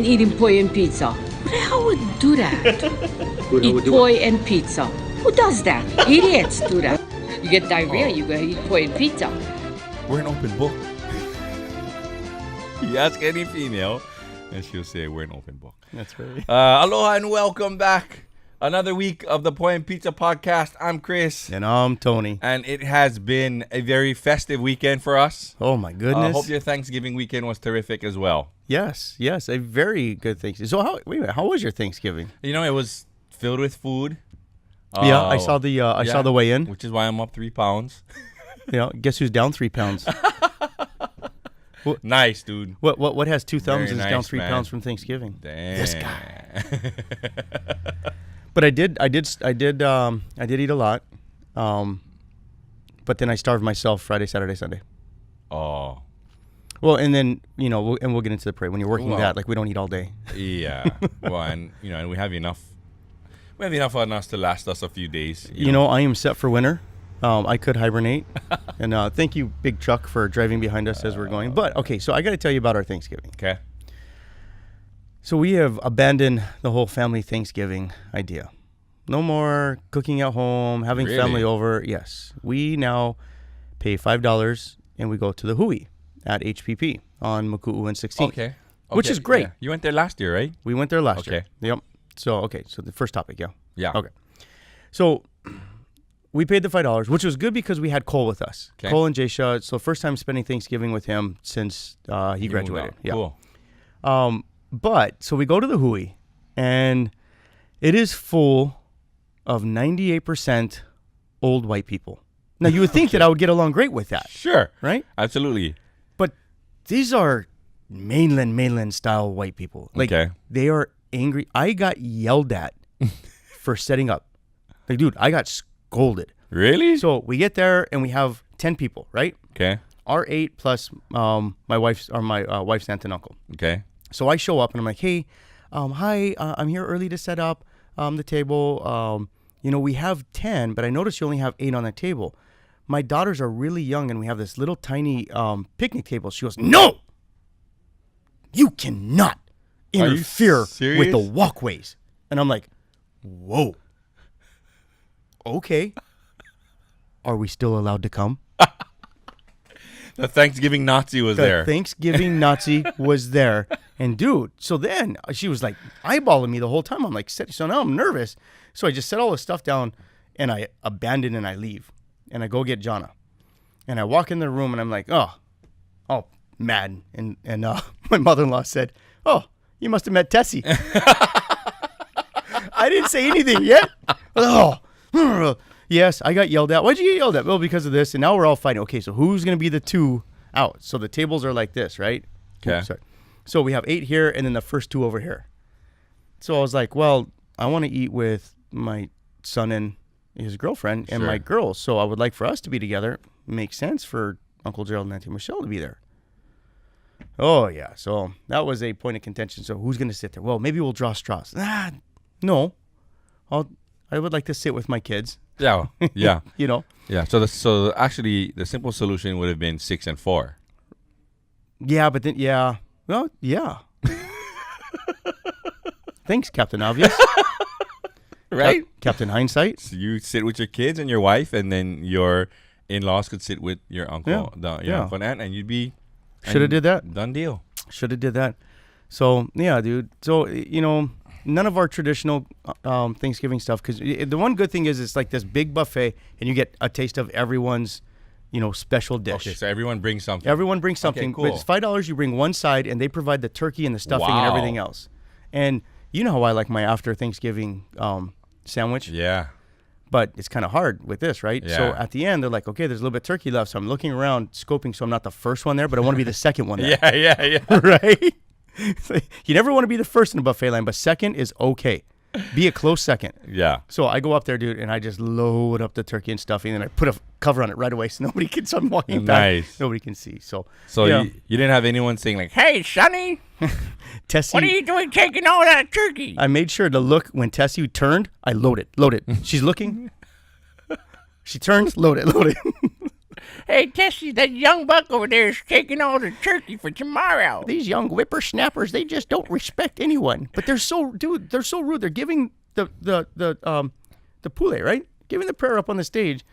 mean eating poi and pizza? Who the hell would do that? Eat poi and pizza. Who does that? Idiots do that. You get diarrhea, you go eat poi and pizza. We're an open book. You ask any female, and she'll say, we're an open book. That's right. Aloha and welcome back. Another week of the Poi and Pizza podcast. I'm Chris. And I'm Tony. And it has been a very festive weekend for us. Oh, my goodness. Hope your Thanksgiving weekend was terrific as well. Yes, a very good Thanksgiving. So, how was your Thanksgiving? You know, it was filled with food. Yeah, I saw the weigh-in. Which is why I'm up 3 pounds. Guess who's down 3 pounds? Nice, dude. What has 2 thumbs and is Very down nice, 3 man. pounds from Thanksgiving? Damn. This guy. But I did eat a lot. But then I starved myself Friday, Saturday, Sunday. Oh. Well, and then, we'll get into the parade. When you're working we don't eat all day. Yeah. Well, and we have enough. We have enough on us to last us a few days. I am set for winter. I could hibernate. And thank you, Big Truck, for driving behind us as we're going. But, okay, so I got to tell you about our Thanksgiving. Okay. So we have abandoned the whole family Thanksgiving idea. No more cooking at home, having family over. Yes. We now pay $5 and we go to the Hui at HPP on Maku'u and 16th. Okay. Which is great. Yeah. You went there last year, right? We went there last year. Okay. Yep. So the first topic, yeah. Yeah. Okay. So we paid the $5, which was good because we had Cole with us. Okay. Cole and Jaysha. So first time spending Thanksgiving with him since he graduated. Yeah. Cool. But so we go to the Hui, and it is full of 98% old white people. Now you would think that I would get along great with that. Sure. Right? Absolutely. But these are mainland style white people. Okay. They are angry. I got yelled at for setting up. Like, dude, I got scolded. Really? So we get there and we have 10 people, right? Okay. Our 8 plus my wife's aunt and uncle. Okay. So I show up and I'm like, hey, hi, I'm here early to set up the table. We have 10, but I noticed you only have 8 on the table. My daughters are really young and we have this little tiny picnic table. She goes, no, you cannot interfere with the walkways. And I'm like, whoa. Okay. Are we still allowed to come? The Thanksgiving Nazi was there. The Thanksgiving Nazi was there. And dude, so then she was like eyeballing me the whole time. I'm like, so now I'm nervous. So I just set all the stuff down and I abandon and I leave. And I go get Jonna. And I walk in the room and I'm like, oh, mad. And my mother-in-law said, oh, you must have met Tessie. I didn't say anything yet. Oh, yes, I got yelled at. Why'd you get yelled at? Well, because of this. And now we're all fighting. Okay, so who's going to be the 2 out? So the tables are like this, right? Okay. Sorry. So we have 8 here and then the first 2 over here. So I was like, well, I want to eat with my son and his girlfriend and my girls. So I would like for us to be together. Makes sense for Uncle Gerald and Auntie Michelle to be there. Oh, yeah. So that was a point of contention. So who's going to sit there? Well, maybe we'll draw straws. No. I would like to sit with my kids. Yeah. Yeah. Yeah. So actually the simple solution would have been 6 and 4. Yeah, but then well, yeah. Thanks, Captain Obvious. Right? Captain Hindsight. So you sit with your kids and your wife, and then your in-laws could sit with your uncle, your uncle and aunt, and you'd be. Should have did that. Done deal. Should have did that. So yeah, dude. So none of our traditional Thanksgiving stuff, because the one good thing is it's like this big buffet, and you get a taste of everyone's special dish. Okay, so everyone brings something. Okay, cool. But it's $5. You bring one side, and they provide the turkey and the stuffing and everything else. And you know how I like my after Thanksgiving sandwich. Yeah. But it's kind of hard with this, right? Yeah. So at the end, they're like, okay, there's a little bit of turkey left. So I'm looking around, scoping, so I'm not the first one there, but I want to be the second one there. Yeah. Right? So you never want to be the first in a buffet line, but second is okay. Be a close second. Yeah. So I go up there, dude, and I just load up the turkey and stuffing, and I put a cover on it right away so nobody can. So I'm walking back. Nobody can see. So you didn't have anyone saying like, "Hey, Sonny, Tessie, what are you doing taking all that turkey?" I made sure to look when Tessie turned. I load it. She's looking. She turns. Load it. Hey, Tessie, that young buck over there is taking all the turkey for tomorrow. These young whippersnappers, they just don't respect anyone. But they're so rude. They're giving the poulet, right? Giving the prayer up on the stage.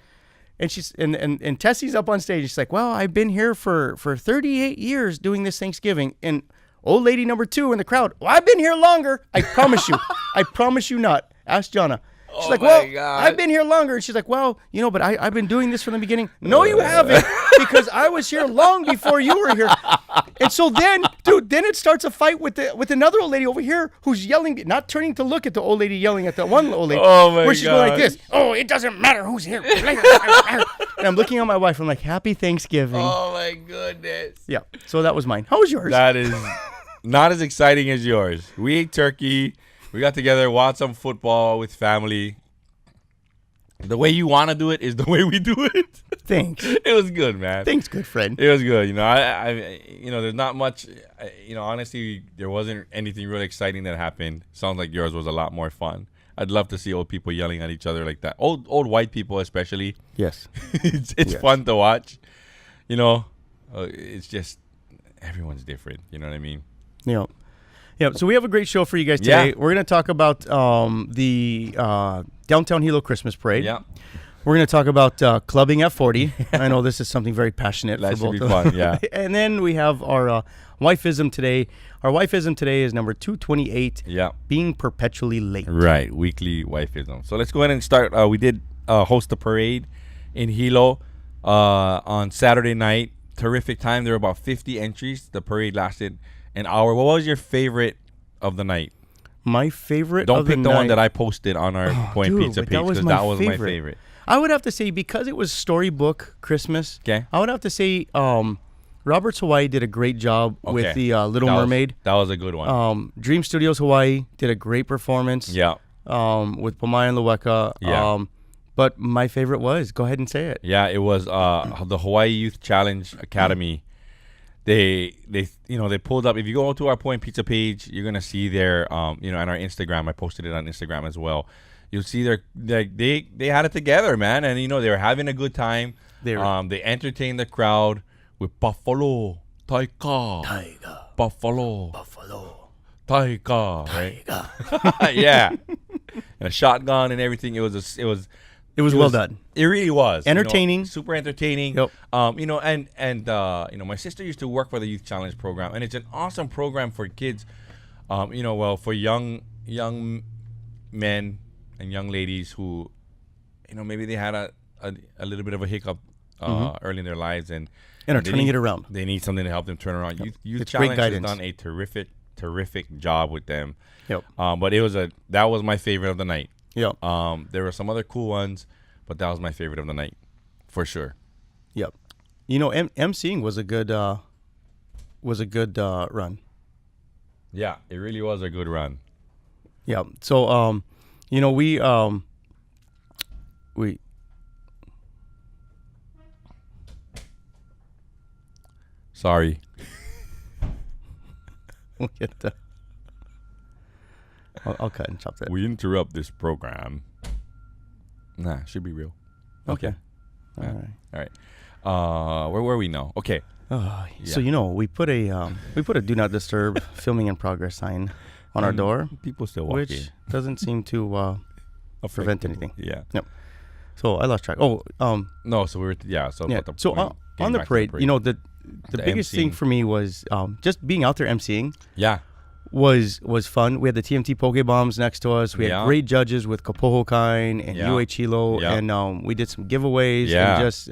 And and Tessie's up on stage. She's like, well, I've been here for 38 years doing this Thanksgiving. And old lady number 2 in the crowd, well, I've been here longer. I promise you. I promise you not. Ask Jonna. She's like, well, I've been here longer. And she's like, well, but I've been doing this from the beginning. No, you haven't, because I was here long before you were here. And so then it starts a fight with another old lady over here who's yelling, not turning to look at the old lady yelling at the one old lady. Oh, my where she's going like this. Oh, it doesn't matter who's here. And I'm looking at my wife. I'm like, happy Thanksgiving. Oh, my goodness. Yeah. So that was mine. How was yours? That is not as exciting as yours. We ate turkey. We got together, watched some football with family. The way you want to do it is the way we do it. Thanks. It was good, man. Thanks, good friend. It was good. I there's not much. Honestly, there wasn't anything really exciting that happened. Sounds like yours was a lot more fun. I'd love to see old people yelling at each other like that. Old white people, especially. Yes. It's fun to watch. It's just everyone's different. You know what I mean? Yeah. Yeah, so we have a great show for you guys today. Yeah. We're going to talk about the Downtown Hilo Christmas Parade. Yeah. We're going to talk about clubbing at 40. I know this is something very passionate That for should both be of fun, yeah. And then we have our wifeism today. Our wifeism today is number 228, Yeah. being perpetually late. Right, weekly wifeism. So let's go ahead and start. We did host a parade in Hilo on Saturday night. Terrific time. There were about 50 entries. The parade lasted an hour. What was your favorite of the night? My favorite Don't of the pick the night. one that I posted on our Point Pizza but page, because that was my favorite. I would have to say, because it was Storybook Christmas, Okay. I would have to say Roberts Hawaii did a great job with Okay. the Little Mermaid. That was a good one. Dream Studios Hawaii did a great performance. Yeah. With Pomai and Lueka. Yeah. But my favorite was, go ahead and say it. Yeah, it was the Hawaii Youth Challenge Academy. They pulled up. If you go to our Point Pizza page, you're gonna see their and our Instagram. I posted it on Instagram as well. You'll see they had it together, man, and they were having a good time. They entertained the crowd with Buffalo, Taika, Buffalo, Taika, right? Yeah, and a shotgun and everything. It was well done. It really was Entertaining. super entertaining. Yep. My sister used to work for the Youth Challenge program, and it's an awesome program for kids. For young men and young ladies who, maybe they had a little bit of a hiccup early in their lives, and are turning it around. They need something to help them turn around. Youth It's great Challenge has guidance. done a terrific job with them. Yep. But that was my favorite of the night. Yep. There were some other cool ones, but that was my favorite of the night, for sure. Yep. MCing was a good run. Yeah, it really was a good run. Yeah. So we Sorry. we'll get the. I'll cut and chop that. We interrupt this program. Nah, should be real. Okay. Yeah. All right. All right. Where were we now? Okay. So we put a do not disturb filming in progress sign on our door, People still walk in. which doesn't seem to prevent people. anything. Yeah. Yep. So I lost track. No, so we were So yeah. about the So point, on getting the back to parade, the biggest thing emceeing. for me was just being out there emceeing. Yeah. Was fun. We had the TMT Poke Bombs next to us. We had Yeah. great judges with Kapoho Kine and Yeah. UH Hilo, Yeah. and we did some giveaways Yeah. and just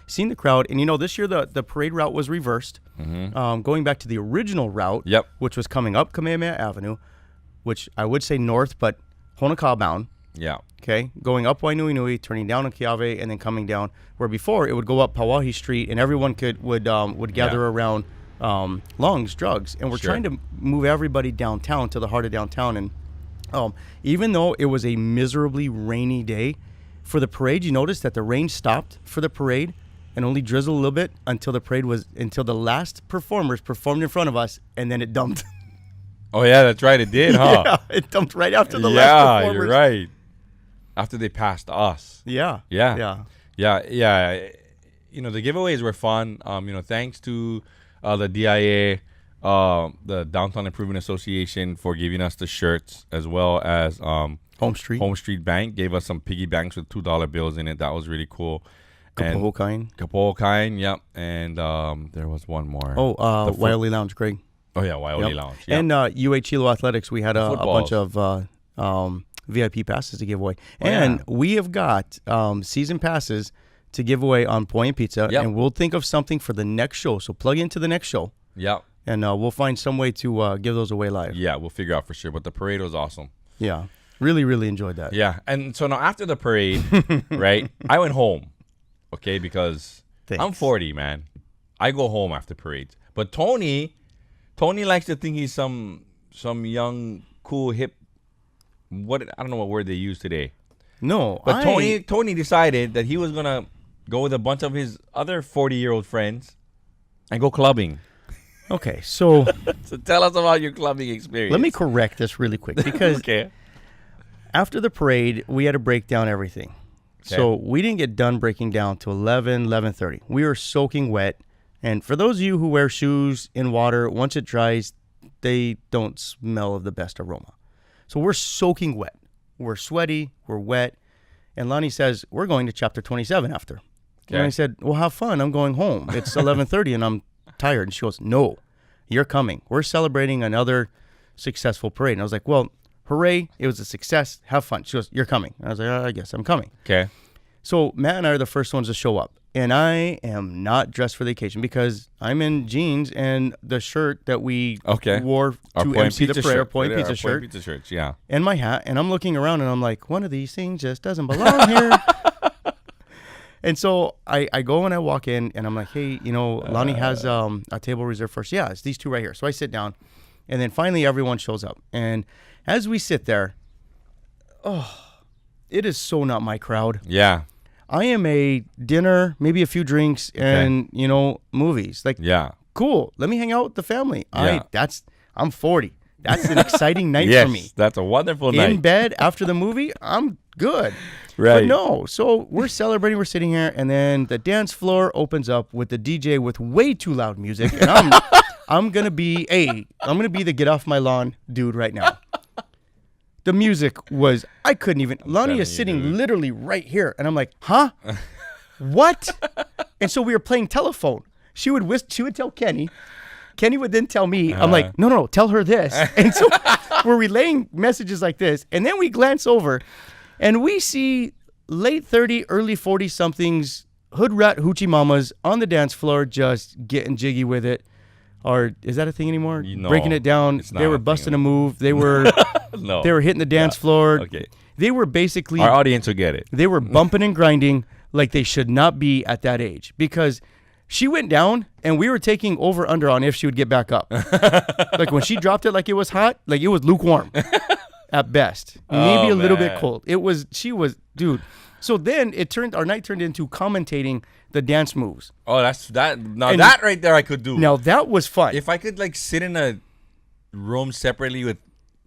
seeing the crowd. And this year the parade route was reversed, going back to the original route, Yep. which was coming up Kamehameha Avenue, which I would say north, but Honoka'a bound. Yeah. Okay, going up Wainui, turning down on Keawe, and then coming down. Where before it would go up Pauahi Street, and everyone would gather around Long's Drugs, and we're Sure. trying to move everybody downtown to the heart of downtown. And even though it was a miserably rainy day for the parade, you noticed that the rain stopped for the parade and only drizzled a little bit until the last performers performed in front of us, and then it dumped. Oh yeah, that's right. It did, huh? Yeah, it dumped right after the last Yeah, performers. you're right. After they passed us. Yeah. Yeah. Yeah. Yeah. the giveaways were fun. Thanks to the DIA, the Downtown Improvement Association, for giving us the shirts, as well as Home Street Bank gave us some piggy banks with $2 bills in it. That was really cool. Kapohokain. Yep. And there was one more. Wiley Lounge, Greg. Oh yeah, Wiley Lounge. Yep. And Hilo Athletics, we had a bunch of VIP passes to give away. We have got season passes to give away on Poi and Pizza. Yep. And we'll think of something for the next show. So plug into the next show. Yep. And we'll find some way to give those away live. Yeah, we'll figure out for sure. But the parade was awesome. Yeah. Really, really enjoyed that. Yeah. And so now after the parade, right, I went home. Okay, because I'm 40, man. I go home after parades. But Tony likes to think he's some young, cool, hip. I don't know what word they use today. No, but Tony decided that he was gonna go with a bunch of his other 40-year-old friends and go clubbing. Okay, so so tell us about your clubbing experience. Let me correct this really quick, because okay. After the parade, we had to break down everything. Okay. So we didn't get done breaking down till 11:30. We were soaking wet. And for those of you who wear shoes in water, once it dries, they don't smell of the best aroma. So we're soaking wet. We're sweaty. We're wet. And Lonnie says, we're going to chapter 27 after. Okay. And I said, well, have fun. I'm going home. It's 11:30 and I'm tired. And she goes, no, you're coming. We're celebrating another successful parade. And I was like, well, hooray, it was a success. Have fun. She goes, you're coming. I was like, I guess I'm coming. Okay. So Matt and I are the first ones to show up. And I am not dressed for the occasion because I'm in jeans and the shirt that we wore to MC the prayer, Point Pizza shirt. Pizza shirts, yeah. And my hat. And I'm looking around and I'm like, one of these things just doesn't belong here. And so I go and I walk in and I'm like, hey, Lonnie has a table reserved for us. Yeah, it's these two right here. So I sit down. And then finally everyone shows up. And as we sit there, it is so not my crowd. Yeah. I am a dinner, maybe a few drinks, and movies. Like, yeah, cool. Let me hang out with the family. Yeah. I'm 40. That's an exciting night for me. That's a wonderful night. In bed after the movie, I'm good. Right. But no, so we're celebrating. We're sitting here, and then the dance floor opens up with the DJ with way too loud music, and I'm gonna be the get off my lawn dude right now. The music was, I couldn't even. Lonnie is sitting literally right here. And I'm like, huh? What? And so we were playing telephone. She would tell Kenny. Kenny would then tell me. I'm like, no, tell her this. And so we're relaying messages like this. And then we glance over and we see late 30, early 40 somethings, hood rat hoochie mamas on the dance floor just getting jiggy with it. Or is that a thing anymore? Breaking it down. They were busting a move. They were they were hitting the dance floor. Okay. They were basically, our audience will get it. They were bumping and grinding like they should not be at that age, because she went down and we were taking over under on if she would get back up. Like when she dropped it like it was hot, like it was lukewarm at best. Maybe a little bit cold. Dude. So then our night turned into commentating the dance moves. Oh, that right there I could do. Now that was fun. If I could sit in a room separately with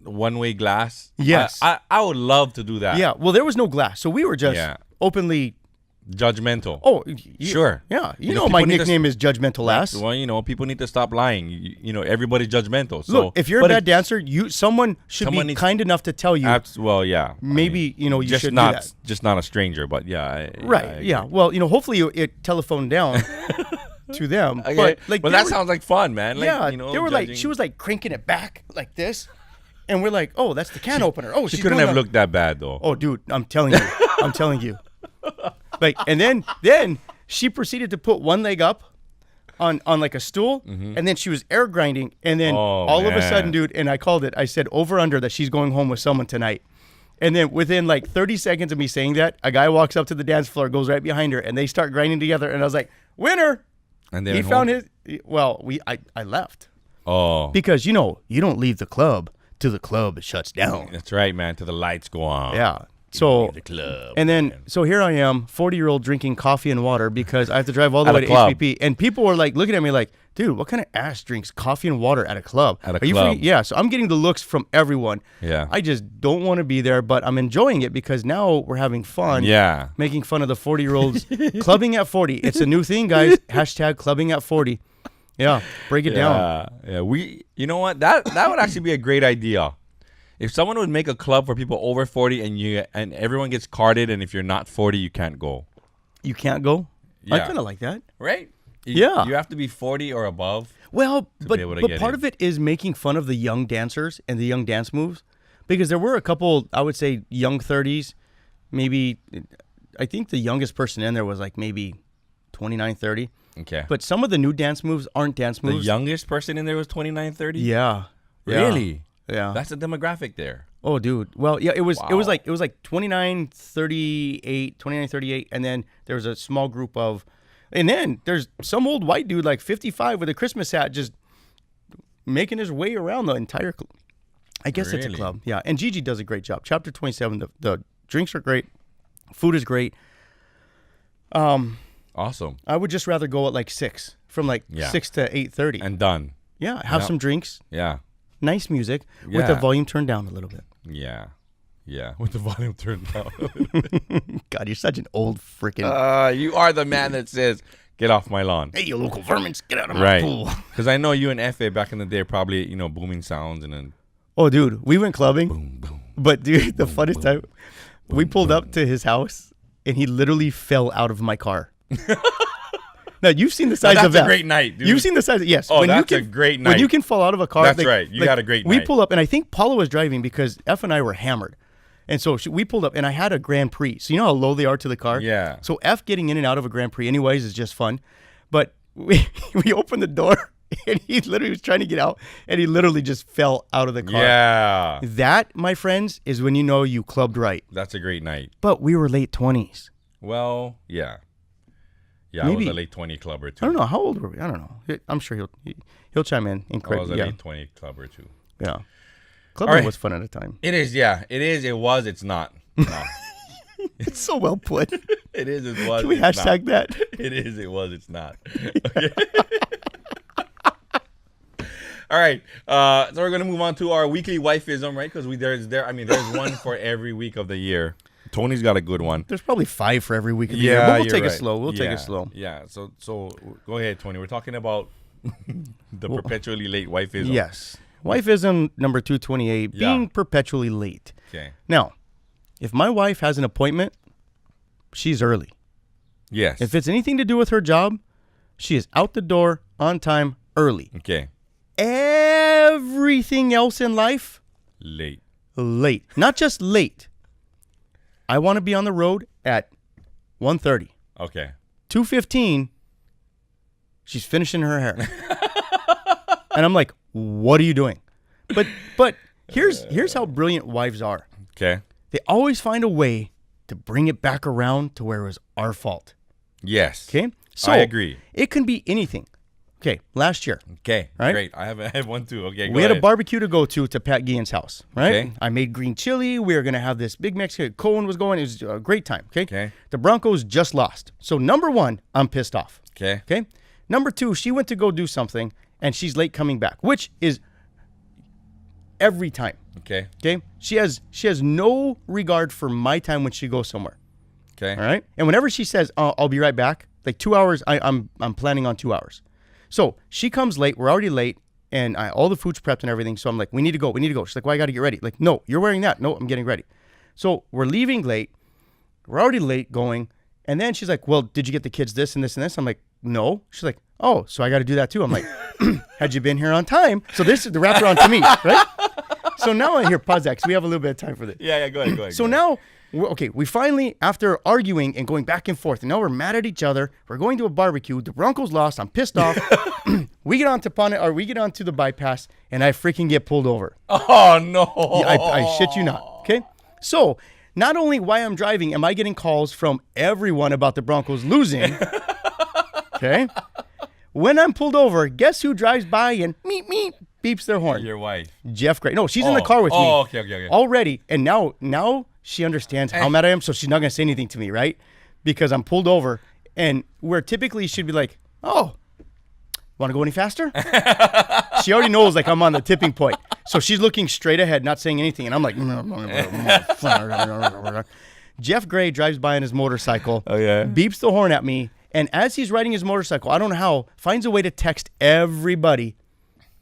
one-way glass. Yes. I would love to do that. Yeah. Well, there was no glass. So we were just openly judgmental. Oh, sure. Yeah. My nickname is Judgmental Ass. Well, people need to stop lying. Everybody's judgmental. So look, if you're a bad dancer, someone should be kind enough to tell you. Yeah. Maybe, you should not do that. Just not a stranger, but yeah. Right. Yeah. Well, hopefully it telephoned down to them. Okay. But that sounds like fun, man. They were she was cranking it back like this. And we're like, oh, that's the can opener. Oh, she couldn't have looked that bad though. Oh, dude, I'm telling you. And then she proceeded to put one leg up on a stool, and then she was air grinding, and then all of a sudden, dude, and I called it. I said over under that she's going home with someone tonight. And then within 30 seconds of me saying that, a guy walks up to the dance floor, goes right behind her, and they start grinding together. And I was like, winner. And he found his. Well, I left. Oh, because you don't leave the club till the club shuts down. That's right, man. Till the lights go on. Yeah. So the club, and then so here I am, 40-year-old drinking coffee and water because I have to drive all the way to HPP, and people were looking at me like, dude, what kind of ass drinks coffee and water at a club? At a Are you club. Yeah, so I'm getting the looks from everyone. Yeah. I just don't want to be there, but I'm enjoying it because now we're having fun. Yeah. Making fun of the 40-year-olds. Clubbing at 40. It's a new thing, guys. Hashtag clubbing at 40. Yeah, break it down. Yeah. You know what? That would actually be a great idea. If someone would make a club for people over 40 and everyone gets carded, and if you're not 40, you can't go. You can't go? I Yeah. kind of like that. Right? Yeah. You have to be 40 or above. Well, but be able to get part in. of it is making fun of the young dancers and the young dance moves, because there were a couple, I would say, young 30s, maybe. I think the youngest person in there was like maybe 29, 30. Okay. But some of the new dance moves aren't dance the moves. youngest person in there was 29, 30? Yeah. Really? Yeah. That's a demographic there. Oh, dude. Well, yeah, it was Wow. like 29, 38, and then there was a small group of, and then there's some old white dude like 55 with a Christmas hat just making his way around the entire I guess it's a Really? club. Yeah, and Gigi does a great job. Chapter 27, the drinks are great. Food is great. Awesome. I would just rather go at like 6, from like Yeah. 6 to 8:30. And done. Yeah, have Yeah. some drinks, Yeah. nice music with the Yeah. volume turned down a little bit. Yeah. Yeah. With the volume turned down. God, you're such an old freaking. You are the man that says, get off my lawn. Hey, you local vermins, get out of my Right. pool. Because I know you and F.A. back in the day probably, booming sounds and then Oh, dude, we went clubbing, boom, boom. but dude, the funnest time, we pulled up to his house, and he literally fell out of my car. Now you've seen the size That's of a that. great night, dude. You've seen the size. Yes. Oh, when that's you a can, great When night. you can fall out of a car. That's right. You got a great We night. pulled up, and I think Paula was driving because F and I were hammered, and so we pulled up, and I had a Grand Prix. So you know how low they are to the car. Yeah. So F getting in and out of a Grand Prix, anyways, is just fun. But we opened the door, and he literally was trying to get out, and he literally just fell out of the car. Yeah. That, my friends, is when you know you clubbed right. That's a great night. But we were late 20s. Well, yeah. Yeah, Maybe. I was a late 20 clubber too. I don't know. How old were we? I don't know. I'm sure he'll chime in. I was a Yeah. late 20 clubber too. Yeah. Clubbing right. was fun at a time. It is, yeah. It is, it was, it's not. No. It's so well put. It is, it was, Can we it's hashtag not. that? It is, it was, it's not. Okay. All right. So we're gonna move on to our weekly wifeism, right? Because there's one for every week of the year. Tony's got a good one. There's probably 5 for every week of the year, Yeah, but we'll you're take right. it slow. We'll take Yeah, it slow. Yeah. So go ahead, Tony. We're talking about the perpetually late wifeism. Yes. Wifeism number 228, Yeah. being perpetually late. Okay. Now, if my wife has an appointment, she's early. Yes. If it's anything to do with her job, she is out the door on time early. Okay. Everything else in life, Late. late. Not just late. I want to be on the road at 1:30. Okay. 2:15, she's finishing her hair. And I'm like, what are you doing? But here's how brilliant wives are. Okay. They always find a way to bring it back around to where it was our fault. Yes. Okay? So I agree. It can be anything. Okay, last year, Okay. Right? Great. I have one too. Okay. we had a barbecue to go to Pat Guillen's house, right? Okay. I made green chili. We were going to have this big Mexican. Cohen was going. It was a great time, okay? Okay. The Broncos just lost. So, number 1, I'm pissed off. Okay. Okay. Number 2, she went to go do something and she's late coming back, which is every time. Okay. Okay. She has no regard for my time when she goes somewhere. Okay. All right. And whenever she says, I'll be right back, like 2 hours, I'm planning on 2 hours. So she comes late. We're already late. And all the food's prepped and everything. So I'm like, we need to go. She's like, well, I got to get ready. Like, no, you're wearing that. No, I'm getting ready. So we're leaving late. We're already late going. And then she's like, well, did you get the kids this and this and this? I'm like, no. She's like, oh, so I got to do that too. I'm like, had you been here on time? So this is the wraparound to me, right? So now I hear pause that because we have a little bit of time for this. Yeah. Go ahead. So now, we finally, after arguing and going back and forth, and now we're mad at each other. We're going to a barbecue. The Broncos lost. I'm pissed off. We get onto the bypass, and I freaking get pulled over. Oh no. Yeah, I shit you not. Okay. So not only while I'm driving am I getting calls from everyone about the Broncos losing. Okay. When I'm pulled over, guess who drives by and meep meep beeps their horn? Your wife. Jeff Gray. No, she's in the car with me. Oh, okay. Already. And now she understands how mad I am, so she's not going to say anything to me, right? Because I'm pulled over. And where typically she'd be like, oh, Want to go any faster? She already knows like I'm on the tipping point. So she's looking straight ahead, not saying anything. And I'm like, Jeff Gray drives by on his motorcycle, beeps the horn at me. And as he's riding his motorcycle, I don't know how, finds a way to text everybody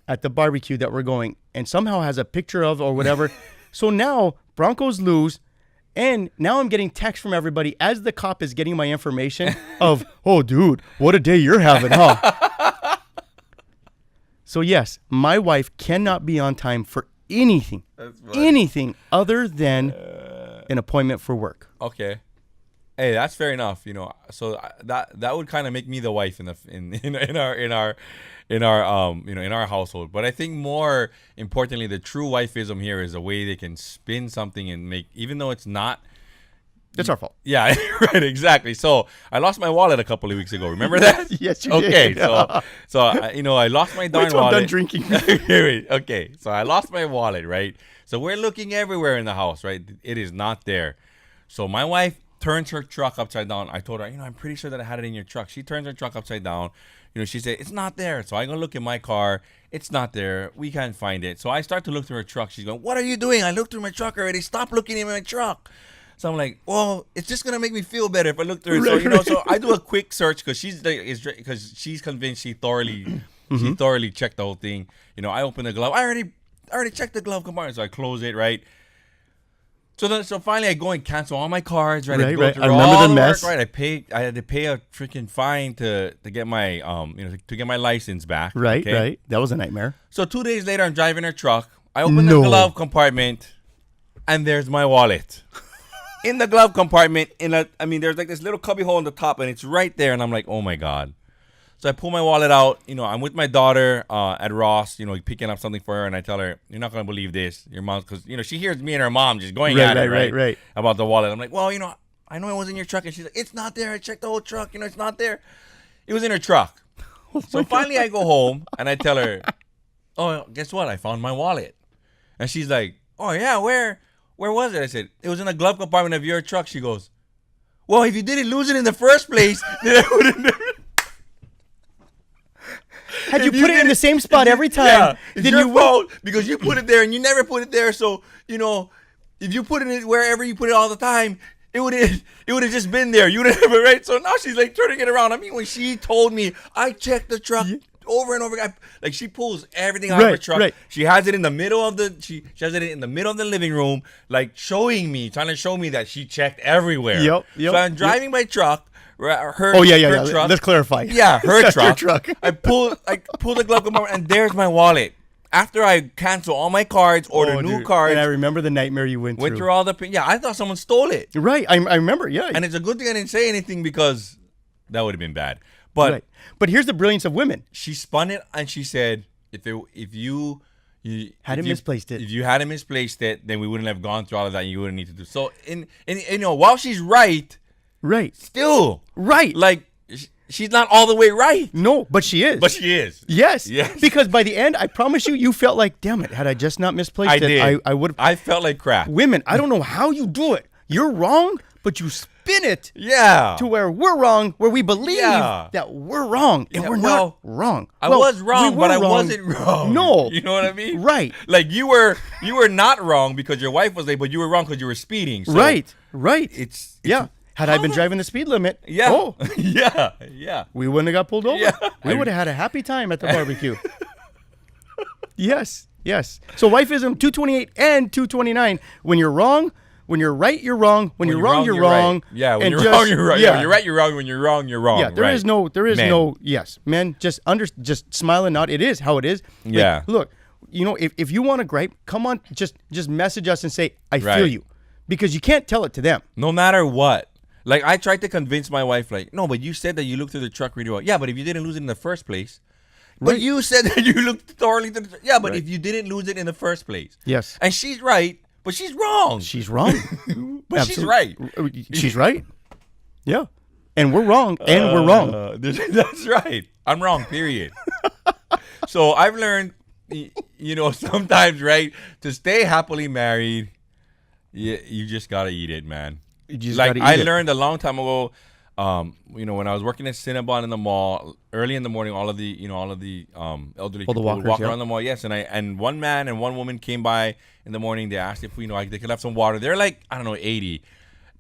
at the barbecue that we're going and somehow has a picture of or whatever. So now Broncos lose. And now I'm getting texts from everybody as the cop is getting my information of, oh, dude, what a day you're having, huh? So, yes, my wife cannot be on time for anything other than an appointment for work. Okay. Hey, that's fair enough. So that would kind of make me the wife in our household. But I think more importantly, the true wifeism here is a way they can spin something and make, even though it's not. It's our fault. Yeah, right, exactly. So I lost my wallet a couple of weeks ago. Remember that? Yes, you did. Okay, so I lost my darn Wait till wallet. I'm done drinking. Okay, so I lost my wallet, right? So we're looking everywhere in the house, right? It is not there. So my wife turns her truck upside down. I told her, I'm pretty sure that I had it in your truck. She turns her truck upside down. She said, it's not there. So I go look in my car. It's not there. We can't find it. So I start to look through her truck. She's going, what are you doing? I looked through my truck already. Stop looking in my truck. So I'm like, well, it's just going to make me feel better if I look through it. So, so I do a quick search because she's convinced she thoroughly checked the whole thing. I open the glove. I already checked the glove compartment. So I close it, right? So finally I go and cancel all my cards, right? Right. I remember all the mess. Work, right? I had to pay a freaking fine to get my to get my license back. Right, okay? right. That was a nightmare. So 2 days later I'm driving her truck. I open the glove compartment and there's my wallet. In the glove compartment, there's like this little cubby hole in the top and it's right there and I'm like, oh my God. So I pull my wallet out. I'm with my daughter at Ross, picking up something for her. And I tell her, you're not going to believe this. Your mom, because, she hears me and her mom just going at it, right? About the wallet. I'm like, well, I know it was in your truck. And she's like, it's not there. I checked the whole truck. It's not there. It was in her truck. So finally I go home and I tell her, oh, guess what? I found my wallet. And she's like, oh, yeah, where was it? I said, it was in the glove compartment of your truck. She goes, well, if you didn't lose it in the first place, then I wouldn't. Had you put it in the same spot every time, then you won't, because you put it there and you never put it there. So, if you put it wherever you put it all the time, it would have just been there. You would have, right? So now she's like turning it around. I mean, when she told me, I checked the truck over and over again. Like she pulls everything out of her truck. Right. She has it in the middle of she has it in the middle of the living room, like trying to show me that she checked everywhere. Yep. So I'm driving my truck. Her truck. Let's clarify. Yeah, her truck. Her truck. I pull the glove compartment and there's my wallet. After I cancel all my cards, order new cards. And I remember the nightmare you went through. Went through all the... Yeah, I thought someone stole it. Right, I remember, yeah. And it's a good thing I didn't say anything because that would have been bad. But But here's the brilliance of women. She spun it and she said, if you hadn't misplaced it, if you hadn't misplaced it, then we wouldn't have gone through all of that and you wouldn't need to do. So, while she's right... Right. Still. Right. Like, she's not all the way right. No, but she is. But she is. Yes. Because by the end, I promise you felt like, damn it, had I just not misplaced it, I would have. I felt like crap. Women, I don't know how you do it. You're wrong, but you spin it. Yeah. To where we're wrong, where we believe that we're wrong. And we're not wrong. I was wrong, but I wasn't wrong. No. You know what I mean? Right. Like you were not wrong because your wife was late, but you were wrong because you were speeding. So right. It's Had I been driving the speed limit, yeah, we wouldn't have got pulled over. Yeah. We would have had a happy time at the barbecue. Yes. So wifeism 228 and 229. When you're wrong, when you're right, you're wrong. When you're wrong, you're wrong. Right. Yeah, when you're wrong, you're right. Yeah. When you're right, you're wrong. When you're wrong, you're wrong. Yeah, there is no. Yes, men, just smile and nod. It is how it is. Yeah. Look, if you want to gripe, come on, just message us and say I feel you, because you can't tell it to them. No matter what. Like, I tried to convince my wife, like, no, but you said that you looked through the truck really well. Yeah, but if you didn't lose it in the first place. But you said that you looked thoroughly through the truck. Yeah, but if you didn't lose it in the first place. Yes. And she's right, but she's wrong. She's wrong. But she's right. She's right. Yeah. And we're wrong, and we're wrong. That's right. I'm wrong, period. So I've learned, sometimes, right, to stay happily married, you just got to eat it, man. Like I learned a long time ago, when I was working at Cinnabon in the mall early in the morning, all of the elderly people walkers, would walk yeah. around the mall. Yes, and one man and one woman came by in the morning. They asked if they could have some water. They're like, I don't know, 80,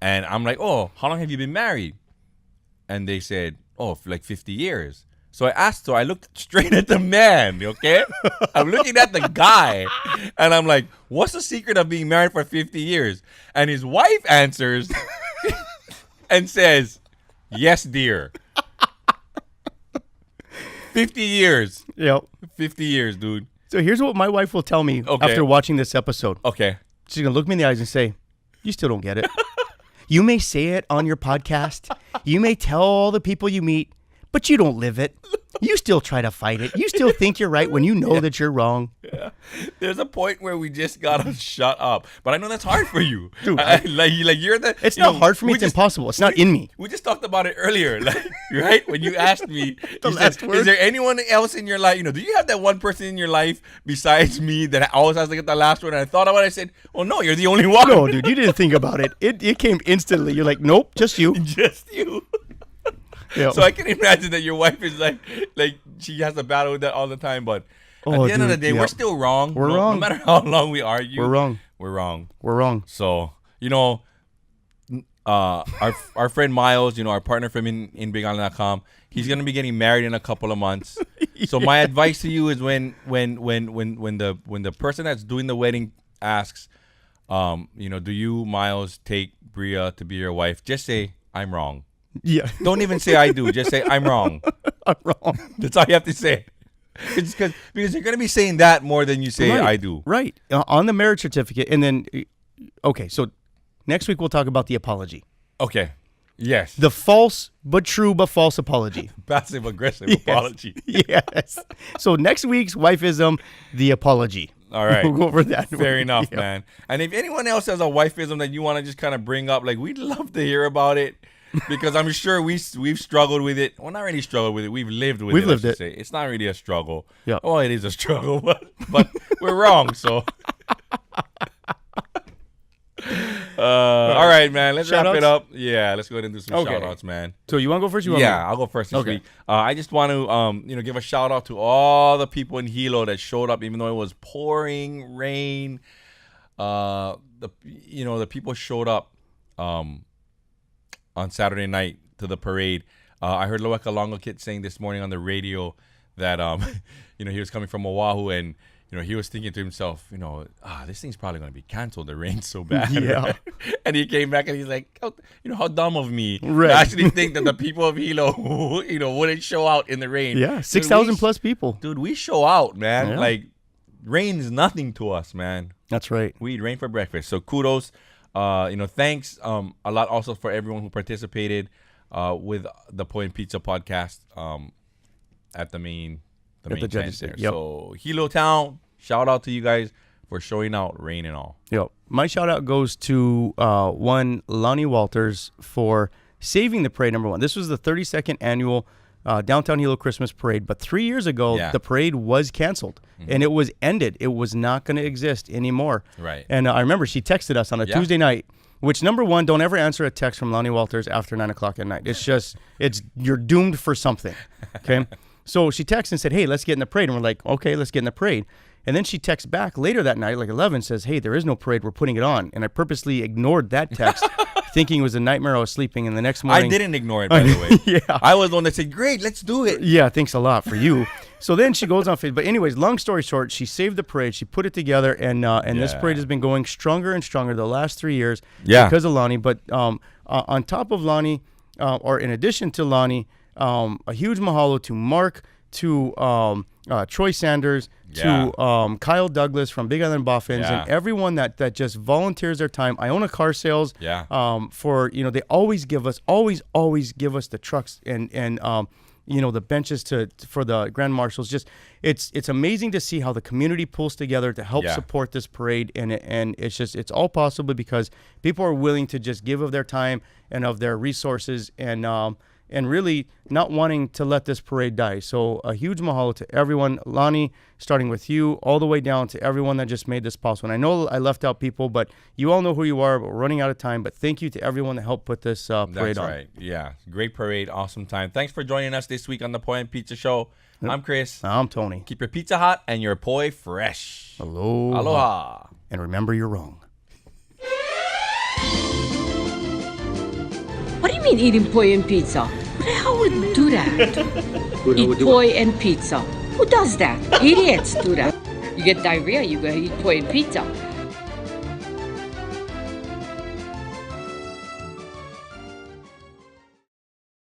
and I'm like, oh, how long have you been married? And they said, oh, for like 50 years. So I looked straight at the man, okay? I'm looking at the guy, and I'm like, what's the secret of being married for 50 years? And his wife answers and says, yes, dear. 50 years. Yep. 50 years, dude. So here's what my wife will tell me after watching this episode. Okay. She's going to look me in the eyes and say, you still don't get it. You may say it on your podcast. You may tell all the people you meet, but you don't live it. You still try to fight it. You still think you're right when you know that you're wrong. Yeah. There's a point where we just gotta shut up, but I know that's hard for you, dude. Like you're the. It's not hard for me. It's impossible. It's not in me. We just talked about it earlier, like right when you asked me. You said, is there anyone else in your life? Do you have that one person in your life besides me that always has to get the last one? And I thought about it. I said, well, no, you're the only one. No, dude, you didn't think about it. It came instantly. You're like, nope, just you. Just you. Yeah. So I can imagine that your wife is like she has to battle with that all the time. But at the end of the day, we're still wrong. We're wrong. No matter how long we argue, we're wrong. We're wrong. We're wrong. So our friend Miles, our partner from inbigisland.com, he's gonna be getting married in a couple of months. So my advice to you is when the person that's doing the wedding asks, do you, Miles, take Bria to be your wife? Just say, I'm wrong. Yeah. Don't even say I do. Just say I'm wrong. I'm wrong. That's all you have to say. It's because you're going to be saying that more than you say right. I do. Right. On the marriage certificate. And then, okay, so next week we'll talk about the apology. Okay. Yes. The false but true but false apology. Passive aggressive apology. Yes. So next week's wifeism, the apology. All right. We'll go over that. Fair enough, man. And if anyone else has a wifeism that you want to just kind of bring up, like, we'd love to hear about it. Because I'm sure we've struggled with it. Well, not really struggled with it. We've lived with it. We've lived it. Say. It's not really a struggle. Yeah. Oh, it is a struggle, but we're wrong. So, all right, man. Let's wrap it up. Yeah, let's go ahead and do some shout outs, man. So you want to go first? I'll go first this week. I just want to give a shout out to all the people in Hilo that showed up, even though it was pouring rain. The people showed up. On Saturday night to the parade. I heard Loa Kalongo Kit saying this morning on the radio that he was coming from Oahu and he was thinking to himself, this thing's probably going to be canceled. The rain's so bad. Yeah. And he came back and he's like, how dumb of me right. to actually think that the people of Hilo, wouldn't show out in the rain. Yeah, 6,000 plus people. Dude, we show out, man. Yeah. Like, rain is nothing to us, man. That's right. We eat rain for breakfast. So kudos. Thanks a lot also for everyone who participated with the Point Pizza podcast at the main tent there. Yep. So Hilo Town, shout out to you guys for showing out, rain and all. Yo, my shout out goes to one Lonnie Walters for saving the parade. Number one, this was the 32nd annual Downtown Hilo Christmas Parade, but 3 years ago the parade was canceled and it was ended. It was not going to exist anymore. Right. And I remember she texted us on a Tuesday night. Which, number one, don't ever answer a text from Lonnie Walters after 9 o'clock at night. It's just, you're doomed for something. Okay. So she texted and said, hey, let's get in the parade. And we're like, okay, let's get in the parade. And then she texts back later that night, like 11, says, hey, there is no parade. We're putting it on. And I purposely ignored that text, thinking it was a nightmare. I was sleeping. And the next morning. I didn't ignore it, by the way. Yeah. I was the one that said, great, let's do it. Yeah, thanks a lot for you. So then she goes on Facebook. But anyways, long story short, she saved the parade. She put it together. And this parade has been going stronger and stronger the last 3 years because of Lonnie. But on top of Lonnie, or in addition to Lonnie, a huge mahalo to Mark, to Troy Sanders, to Kyle Douglas from Big Island Boffins, and everyone that just volunteers their time. Iona Car Sales, for they always give us the trucks and the benches for the Grand Marshals. Just it's amazing to see how the community pulls together to help support this parade, and it's all possible because people are willing to just give of their time and of their resources, and and really not wanting to let this parade die. So a huge mahalo to everyone, Lonnie, starting with you, all the way down to everyone that just made this possible. And I know I left out people, but you all know who you are, but we're running out of time. But thank you to everyone that helped put this parade on. That's right. Yeah. Great parade. Awesome time. Thanks for joining us this week on the Poi and Pizza Show. I'm Chris. I'm Tony. Keep your pizza hot and your poi fresh. Aloha. Aloha. And remember, you're wrong. What do you mean eating poi and pizza? Who the hell would do that? Eat poi and pizza. Who does that? Idiots do that. You get diarrhea, you go eat poi and pizza.